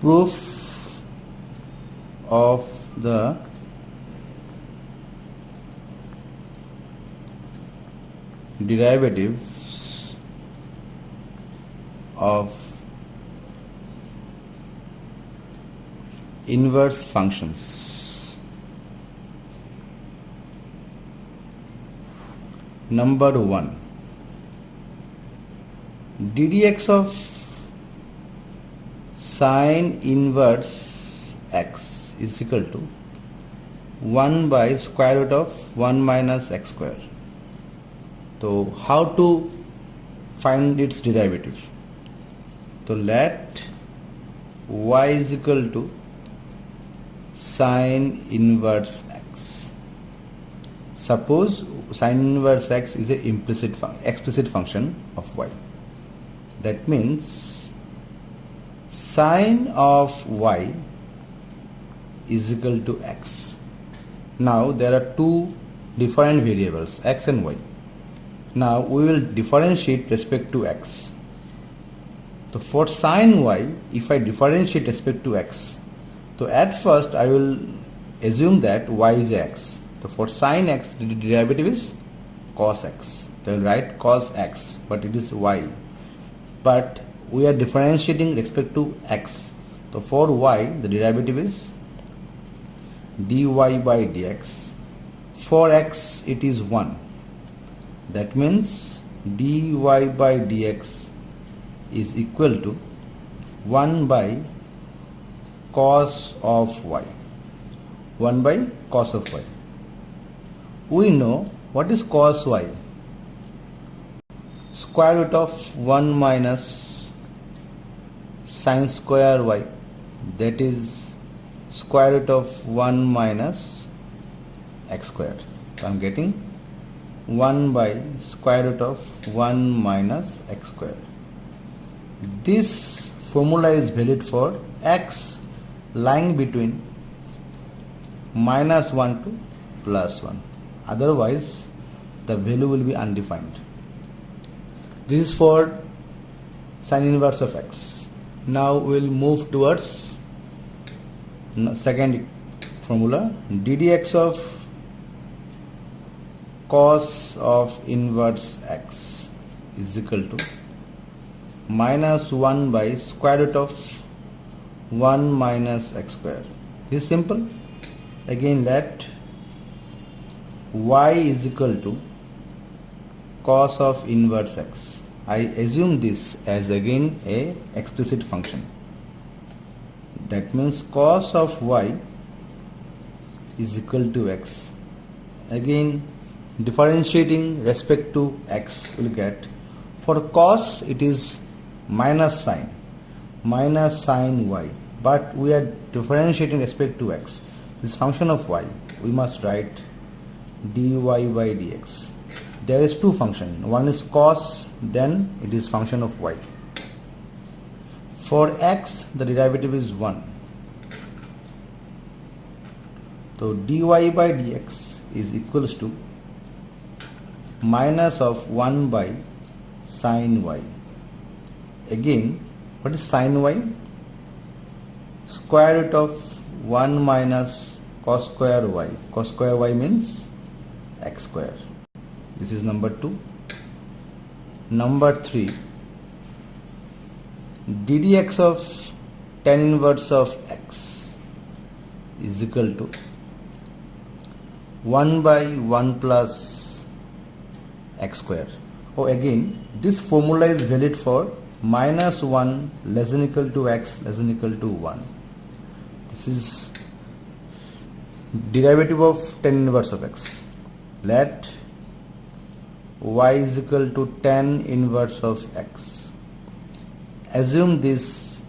proof of the derivatives of inverse functions. Number 1, ddx of sine inverse x is equal to 1 by square root of 1 minus x square. So how to find its derivative? So let y is equal to sine inverse x. Suppose sine inverse x is an explicit function of y. That means sine of y is equal to x. Now there are two different variables, x and y. Now we will differentiate respect to x. So for sine y, if I differentiate respect to x, so at first I will assume that y is x. So for sine x, the derivative is cos x. So I will write cos x, but it is y. But we are differentiating respect to x. So for y, the derivative is dy by dx. For x, it is 1. That means dy by dx is equal to 1 by cos of y. 1 by cos of y. We know what is cos y. Square root of 1 minus sine square y, that is square root of 1 minus x squared. So I am getting 1 by square root of 1 minus x squared. This formula is valid for x lying between minus 1 to plus 1. Otherwise, the value will be undefined. This is for sine inverse of x. Now we will move towards second formula, ddx of cos of inverse x is equal to minus 1 by square root of 1 minus x square. This is simple. Again let y is equal to cos of inverse x. I assume this as again a explicit function. That means cos of y is equal to x. Again differentiating respect to x will get, for cos it is minus sine y, but we are differentiating respect to x. This function of y, we must write dy by dx. There is two functions, one is cos, then it is function of y. For x the derivative is 1. So dy by dx is equals to minus of 1 by sine y. Again, what is sine y? Square root of 1 minus cos square y. Cos square y means x square. This is number 2. Number 3, ddx of tan inverse of x is equal to 1 by 1 plus x square. Oh, again this formula is valid for minus 1 less than equal to x less than equal to 1. This is derivative of tan inverse of x. Let y is equal to tan inverse of x. Assume this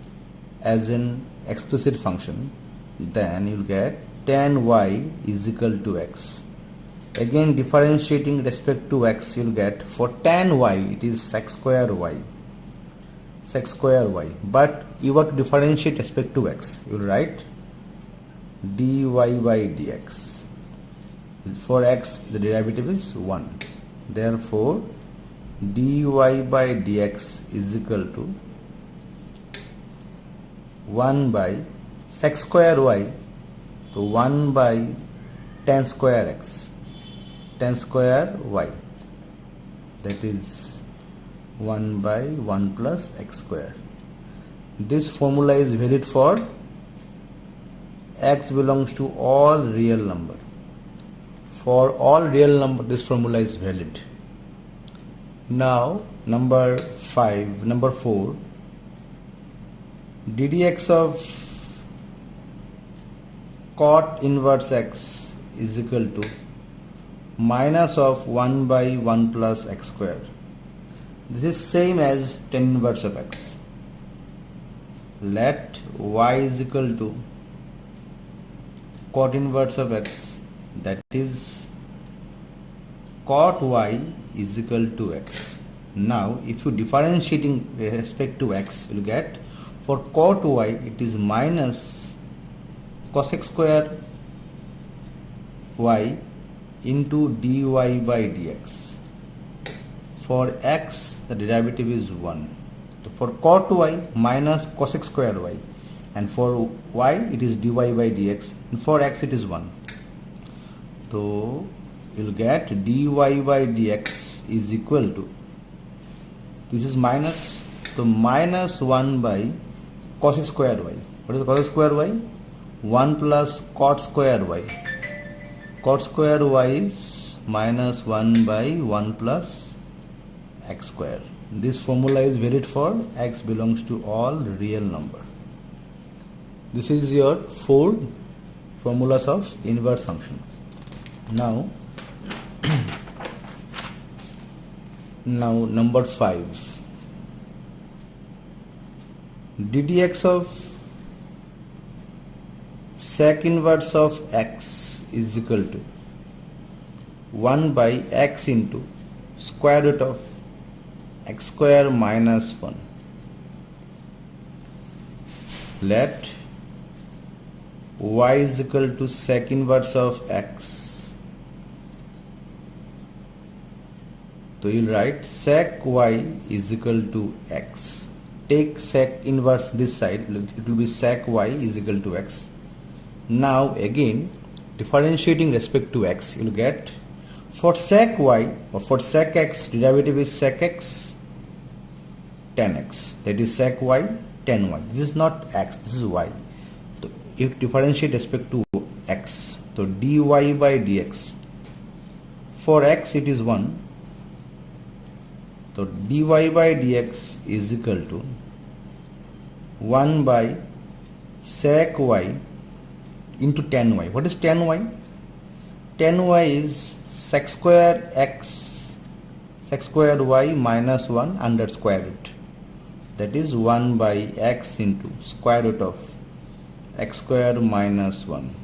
as an explicit function, then you will get tan y is equal to x. Again differentiating respect to x, you will get, for tan y it is sec square y, but you have to differentiate respect to x. You will write dy by dx. For x the derivative is 1. Therefore dy by dx is equal to 1 by sec square y, to 1 by tan square x, tan square y, that is 1 by 1 plus x square. This formula is valid for x belongs to all real number. For all real number, this formula is valid. Now number 4, ddx of cot inverse x is equal to minus of 1 by 1 plus x square. This is same as tan inverse of x. Let y is equal to cot inverse of x, that is cot y is equal to x. Now if you differentiating with respect to x, you will get for cot y it is minus cosec square y into dy by dx. For x the derivative is 1. So for cot y minus cosec square y, and for y it is dy by dx, and for x it is 1. So you will get dy by dx is equal to, this is minus, so minus 1 by cosec square y. What is cosec square y? 1 plus cot square y. Cot square y is minus 1 by 1 plus x square. This formula is valid for x belongs to all real number. This is your 4 formulas of inverse function. Now number 5, ddx of sec inverse of x is equal to 1 by x into square root of x square minus 1. Let y is equal to sec inverse of x. So you will write sec y is equal to x. Take sec inverse this side, it will be sec y is equal to x. Now again differentiating respect to x, you will get for sec y or for sec x, derivative is sec x tan x, that is sec y tan y. This is not x, this is y. So if differentiate respect to x, so dy by dx, for x it is 1. So dy by dx is equal to 1 by sec y into tan y. What is tan y? Tan y is sec square x, sec square y minus 1 under square root. That is 1 by x into square root of x square minus 1.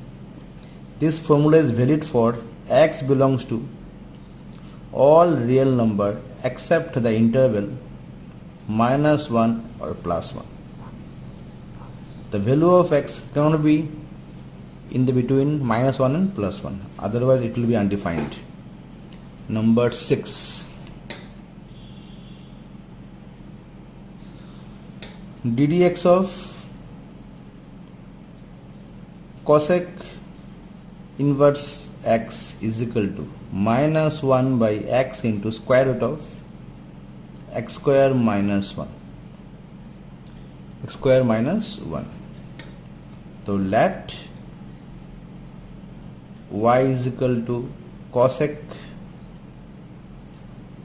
This formula is valid for x belongs to all real number except the interval minus 1 or plus 1. The value of x cannot be in the between minus 1 and plus 1, otherwise it will be undefined. Number 6, ddx of cosec inverse x is equal to minus 1 by x into square root of x square minus 1. X square minus 1. So let y is equal to cosec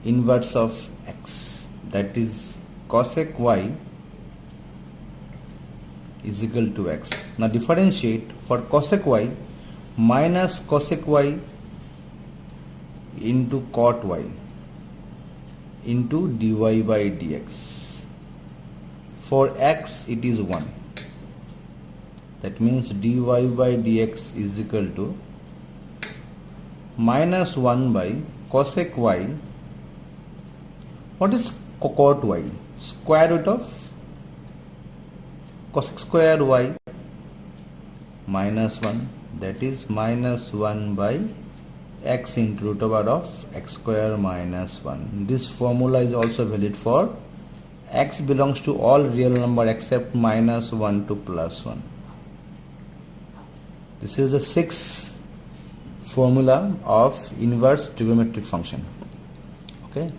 inverse of x, that is cosec y is equal to x. Now differentiate for cosec y minus cosec y into cot y into dy by dx. For x it is 1. That means dy by dx is equal to minus 1 by cosec y. What is cot y? Square root of cosec square y minus 1, that is minus 1 by x into root over of x square minus 1. This formula is also valid for x belongs to all real number except minus 1 to plus 1. This is the sixth formula of inverse trigonometric function. Okay.